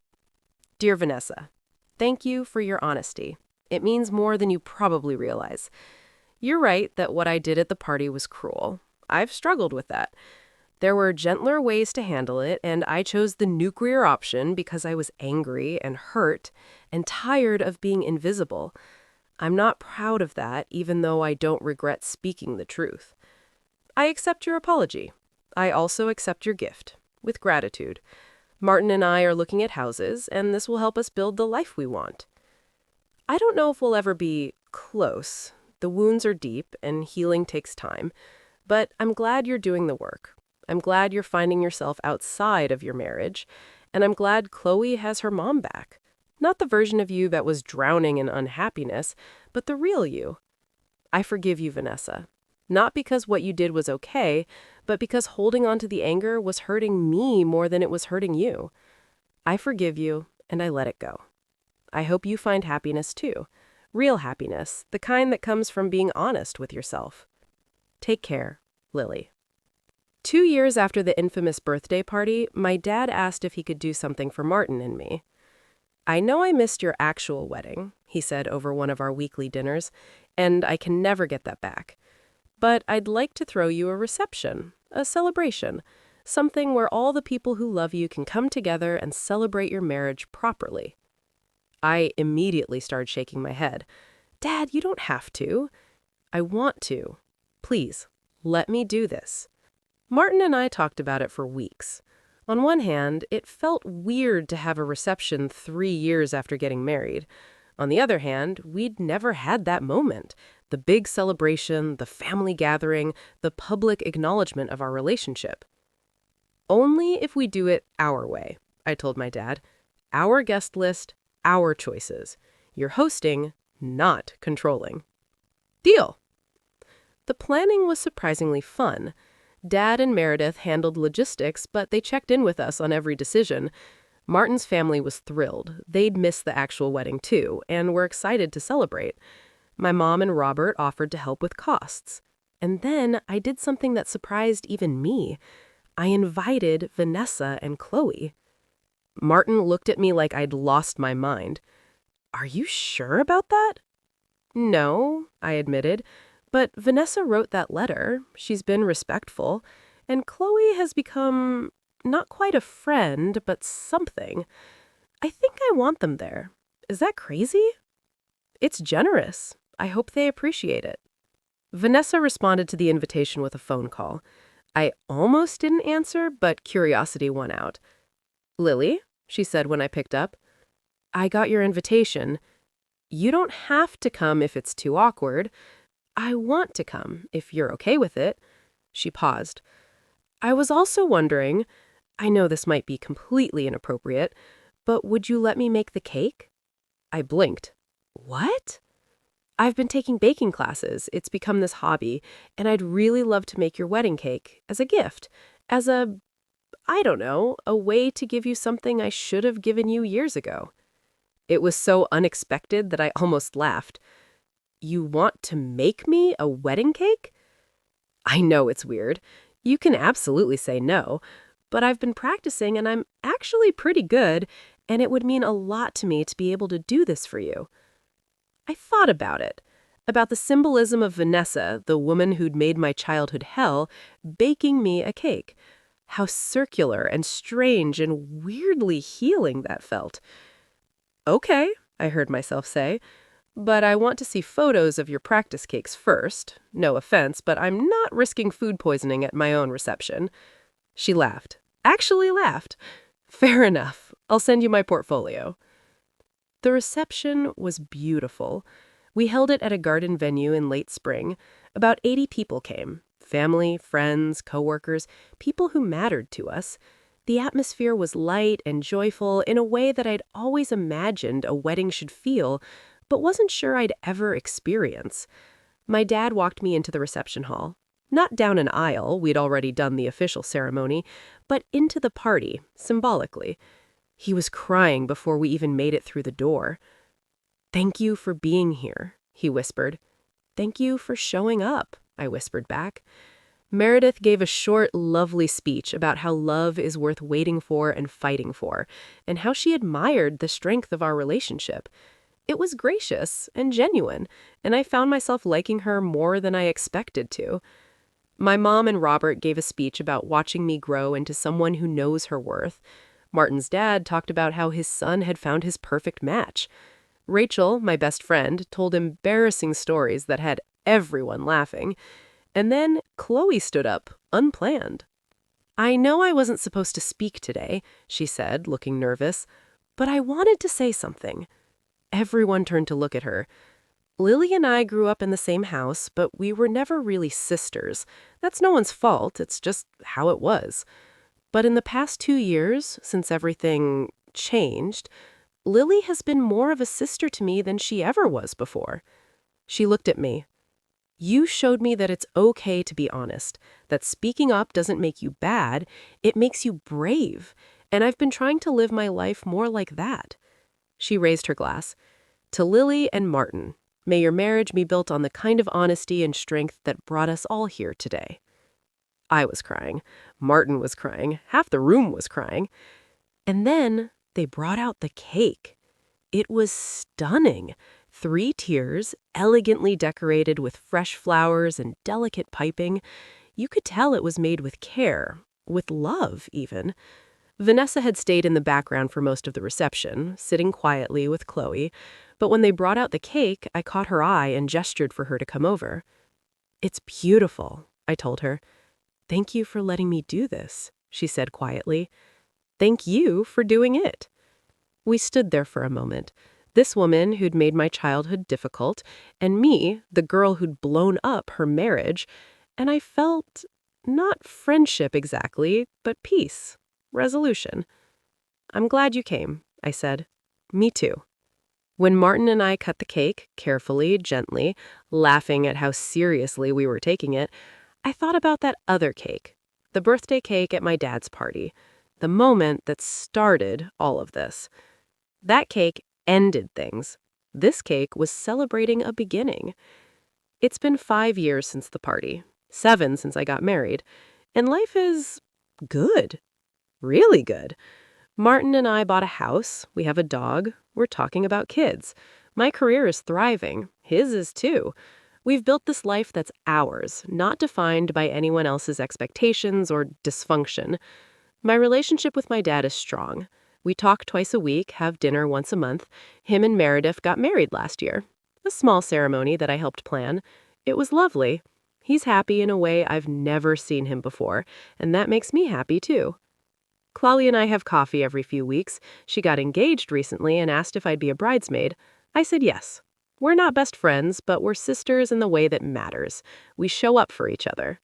"Dear Vanessa, thank you for your honesty. It means more than you probably realize. You're right that what I did at the party was cruel. I've struggled with that. There were gentler ways to handle it, and I chose the nuclear option because I was angry and hurt and tired of being invisible. I'm not proud of that, even though I don't regret speaking the truth. I accept your apology. I also accept your gift, with gratitude. Martin and I are looking at houses, and this will help us build the life we want. I don't know if we'll ever be close. The wounds are deep, and healing takes time. But I'm glad you're doing the work. I'm glad you're finding yourself outside of your marriage, and I'm glad Chloe has her mom back. Not the version of you that was drowning in unhappiness, but the real you. I forgive you, Vanessa. Not because what you did was okay, but because holding on to the anger was hurting me more than it was hurting you. I forgive you, and I let it go. I hope you find happiness too. Real happiness, the kind that comes from being honest with yourself. Take care, Lily." 2 years after the infamous birthday party, my dad asked if he could do something for Martin and me. "I know I missed your actual wedding," he said over one of our weekly dinners, "and I can never get that back. But I'd like to throw you a reception, a celebration, something where all the people who love you can come together and celebrate your marriage properly." I immediately started shaking my head. "Dad, you don't have to." "I want to. Please, let me do this." Martin and I talked about it for weeks. On one hand, it felt weird to have a reception 3 years after getting married. On the other hand, we'd never had that moment. The big celebration, the family gathering, the public acknowledgement of our relationship. "Only if we do it our way," I told my dad. "Our guest list, our choices. You're hosting, not controlling." "Deal." The planning was surprisingly fun. Dad and Meredith handled logistics, but they checked in with us on every decision. Martin's family was thrilled. They'd missed the actual wedding too, and were excited to celebrate. My mom and Robert offered to help with costs. And then I did something that surprised even me. I invited Vanessa and Chloe. Martin looked at me like I'd lost my mind. "Are you sure about that?" "No," I admitted. "But Vanessa wrote that letter. She's been respectful. And Chloe has become not quite a friend, but something. I think I want them there. Is that crazy?" "It's generous. I hope they appreciate it." Vanessa responded to the invitation with a phone call. I almost didn't answer, but curiosity won out. "Lily," she said when I picked up, "I got your invitation. You don't have to come if it's too awkward. I want to come, if you're okay with it." She paused. "I was also wondering, I know this might be completely inappropriate, but would you let me make the cake?" I blinked. "What?" "I've been taking baking classes. It's become this hobby, and I'd really love to make your wedding cake as a gift, as I don't know, a way to give you something I should have given you years ago." It was so unexpected that I almost laughed. "You want to make me a wedding cake?" I know it's weird. You can absolutely say no, but I've been practicing and I'm actually pretty good, and it would mean a lot to me to be able to do this for you. I thought about the symbolism of Vanessa, the woman who'd made my childhood hell, baking me a cake. How circular and strange and weirdly healing that felt. Okay, I heard myself say, but I want to see photos of your practice cakes first. No offense, but I'm not risking food poisoning at my own reception. She laughed. Actually laughed. Fair enough. I'll send you my portfolio. The reception was beautiful. We held it at a garden venue in late spring. About 80 people came. Family, friends, coworkers, people who mattered to us. The atmosphere was light and joyful in a way that I'd always imagined a wedding should feel, but wasn't sure I'd ever experience. My dad walked me into the reception hall. Not down an aisle, we'd already done the official ceremony, but into the party, symbolically. He was crying before we even made it through the door. "Thank you for being here," he whispered. "Thank you for showing up," I whispered back. Meredith gave a short, lovely speech about how love is worth waiting for and fighting for, and how she admired the strength of our relationship. It was gracious and genuine, and I found myself liking her more than I expected to. My mom and Robert gave a speech about watching me grow into someone who knows her worth. Martin's dad talked about how his son had found his perfect match. Rachel, my best friend, told embarrassing stories that had everyone laughing. And then Chloe stood up, unplanned. "I know I wasn't supposed to speak today," she said, looking nervous, "but I wanted to say something." Everyone turned to look at her. Lily and I grew up in the same house, but we were never really sisters. That's no one's fault, it's just how it was. But in the past 2 years, since everything changed, Lily has been more of a sister to me than she ever was before. She looked at me. "You showed me that it's okay to be honest, that speaking up doesn't make you bad, it makes you brave, and I've been trying to live my life more like that." She raised her glass. "To Lily and Martin, may your marriage be built on the kind of honesty and strength that brought us all here today." I was crying. Martin was crying. Half the room was crying. And then they brought out the cake. It was stunning. 3 tiers, elegantly decorated with fresh flowers and delicate piping. You could tell it was made with care, with love, even. Vanessa had stayed in the background for most of the reception, sitting quietly with Chloe, but when they brought out the cake, I caught her eye and gestured for her to come over. "It's beautiful," I told her. "Thank you for letting me do this," she said quietly. "Thank you for doing it." We stood there for a moment. This woman who'd made my childhood difficult, and me, the girl who'd blown up her marriage, and I felt not friendship exactly, but peace, resolution. "I'm glad you came," I said. "Me too." When Martin and I cut the cake, carefully, gently, laughing at how seriously we were taking it, I thought about that other cake, the birthday cake at my dad's party, the moment that started all of this. That cake ended things. This cake was celebrating a beginning. It's been 5 years since the party, 7 since I got married, and life is good, really good. Martin and I bought a house, we have a dog, we're talking about kids. My career is thriving, his is too. We've built this life that's ours, not defined by anyone else's expectations or dysfunction. My relationship with my dad is strong. We talk twice a week, have dinner once a month. Him and Meredith got married last year. A small ceremony that I helped plan. It was lovely. He's happy in a way I've never seen him before, and that makes me happy too. Chloe and I have coffee every few weeks. She got engaged recently and asked if I'd be a bridesmaid. I said yes. We're not best friends, but we're sisters in the way that matters. We show up for each other.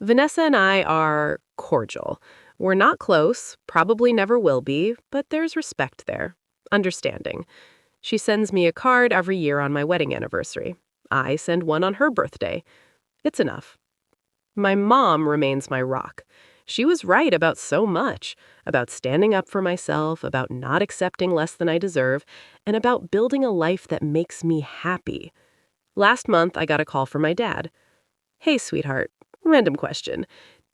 Vanessa and I are cordial. We're not close, probably never will be, but there's respect there. Understanding. She sends me a card every year on my wedding anniversary. I send one on her birthday. It's enough. My mom remains my rock. She was right about so much, about standing up for myself, about not accepting less than I deserve, and about building a life that makes me happy. Last month, I got a call from my dad. "Hey, sweetheart, random question.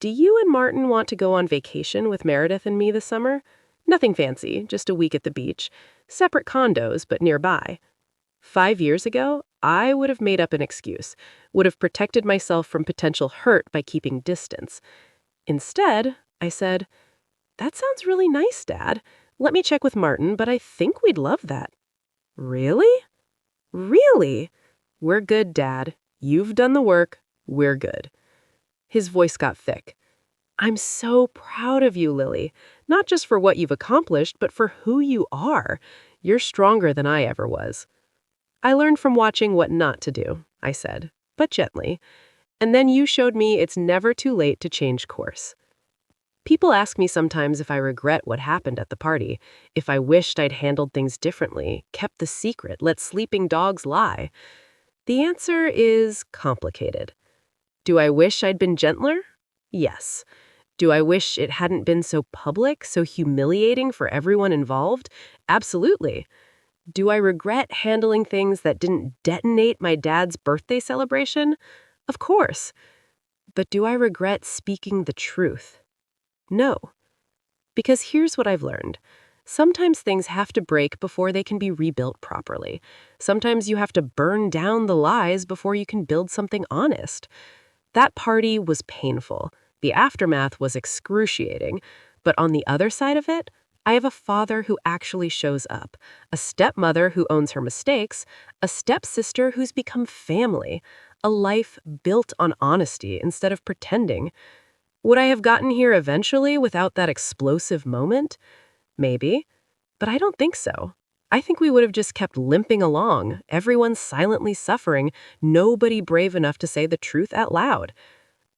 Do you and Martin want to go on vacation with Meredith and me this summer? Nothing fancy, just a week at the beach. Separate condos, but nearby. 5 years ago, I would have made up an excuse, would have protected myself from potential hurt by keeping distance. Instead, I said, "That sounds really nice, Dad. Let me check with Martin, but I think we'd love that." "Really? Really? We're good, Dad. You've done the work. We're good." His voice got thick. "I'm so proud of you, Lily. Not just for what you've accomplished, but for who you are. You're stronger than I ever was." "I learned from watching what not to do," I said, but gently. "And then you showed me it's never too late to change course." People ask me sometimes if I regret what happened at the party, if I wished I'd handled things differently, kept the secret, let sleeping dogs lie. The answer is complicated. Do I wish I'd been gentler? Yes. Do I wish it hadn't been so public, so humiliating for everyone involved? Absolutely. Do I regret handling things that didn't detonate my dad's birthday celebration? Of course. But do I regret speaking the truth? No. Because here's what I've learned. Sometimes things have to break before they can be rebuilt properly. Sometimes you have to burn down the lies before you can build something honest. That party was painful. The aftermath was excruciating. But on the other side of it, I have a father who actually shows up, a stepmother who owns her mistakes, a stepsister who's become family, a life built on honesty instead of pretending. Would I have gotten here eventually without that explosive moment? Maybe, but I don't think so. I think we would have just kept limping along, everyone silently suffering, nobody brave enough to say the truth out loud.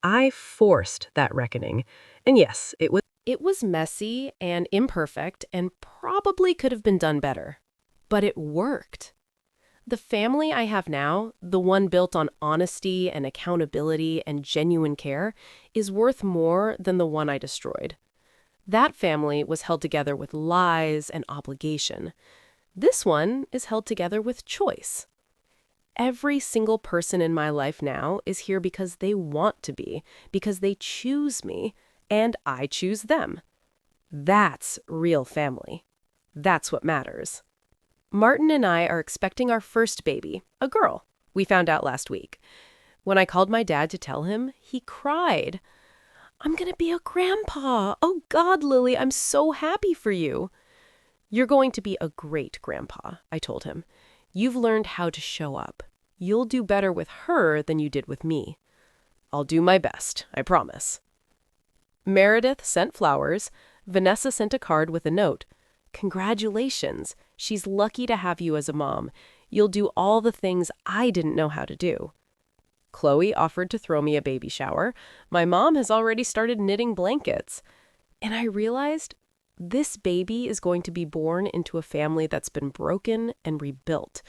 I forced that reckoning. And yes, it was messy and imperfect and probably could have been done better. But it worked. The family I have now, the one built on honesty and accountability and genuine care, is worth more than the one I destroyed. That family was held together with lies and obligation. This one is held together with choice. Every single person in my life now is here because they want to be, because they choose me, and I choose them. That's real family. That's what matters. Martin and I are expecting our first baby, a girl, we found out last week. When I called my dad to tell him, he cried. "I'm going to be a grandpa. Oh God, Lily, I'm so happy for you." "You're going to be a great grandpa," I told him. "You've learned how to show up. You'll do better with her than you did with me." "I'll do my best, I promise." Meredith sent flowers. Vanessa sent a card with a note. "Congratulations. She's lucky to have you as a mom. You'll do all the things I didn't know how to do." Chloe offered to throw me a baby shower. My mom has already started knitting blankets. And I realized this baby is going to be born into a family that's been broken and rebuilt,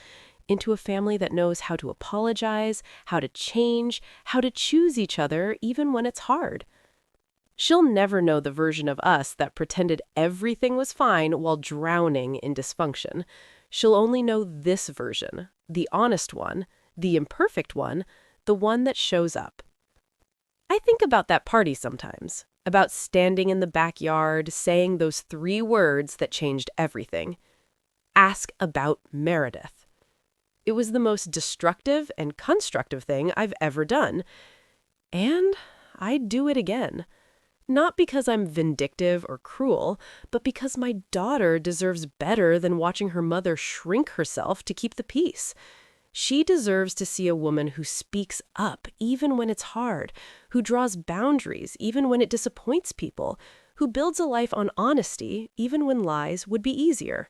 into a family that knows how to apologize, how to change, how to choose each other even when it's hard. She'll never know the version of us that pretended everything was fine while drowning in dysfunction. She'll only know this version, the honest one, the imperfect one, the one that shows up. I think about that party sometimes, about standing in the backyard, saying those 3 words that changed everything. Ask about Meredith. It was the most destructive and constructive thing I've ever done. And I'd do it again. Not because I'm vindictive or cruel, but because my daughter deserves better than watching her mother shrink herself to keep the peace. She deserves to see a woman who speaks up even when it's hard, who draws boundaries even when it disappoints people, who builds a life on honesty even when lies would be easier.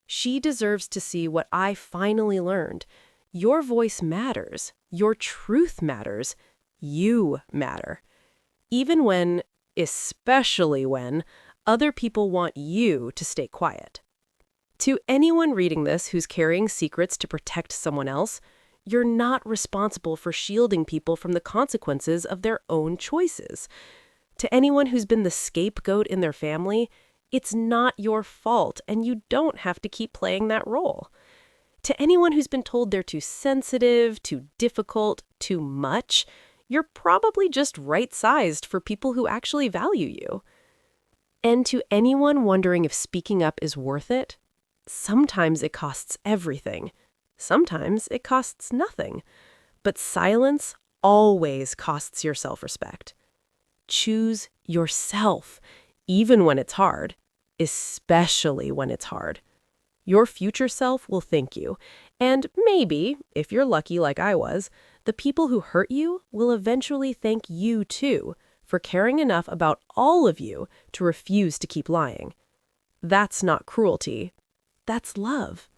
She deserves to see what I finally learned. Your voice matters. Your truth matters. You matter. Even when, especially when, other people want you to stay quiet. To anyone reading this who's carrying secrets to protect someone else, you're not responsible for shielding people from the consequences of their own choices. To anyone who's been the scapegoat in their family, it's not your fault, and you don't have to keep playing that role. To anyone who's been told they're too sensitive, too difficult, too much, you're probably just right-sized for people who actually value you. And to anyone wondering if speaking up is worth it, sometimes it costs everything. Sometimes it costs nothing. But silence always costs your self-respect. Choose yourself, even when it's hard, especially when it's hard. Your future self will thank you. And maybe, if you're lucky like I was, the people who hurt you will eventually thank you too for caring enough about all of you to refuse to keep lying. That's not cruelty. That's love.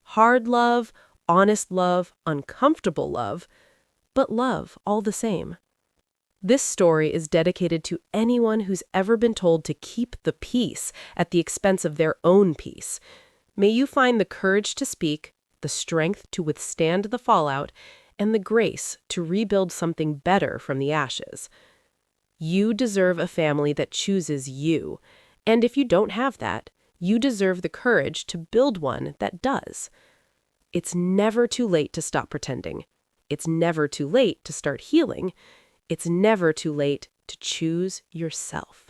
Hard love, honest love, uncomfortable love, but love all the same. This story is dedicated to anyone who's ever been told to keep the peace at the expense of their own peace. May you find the courage to speak, the strength to withstand the fallout, and the grace to rebuild something better from the ashes. You deserve a family that chooses you, and if you don't have that, you deserve the courage to build one that does. It's never too late to stop pretending. It's never too late to start healing. It's never too late to choose yourself.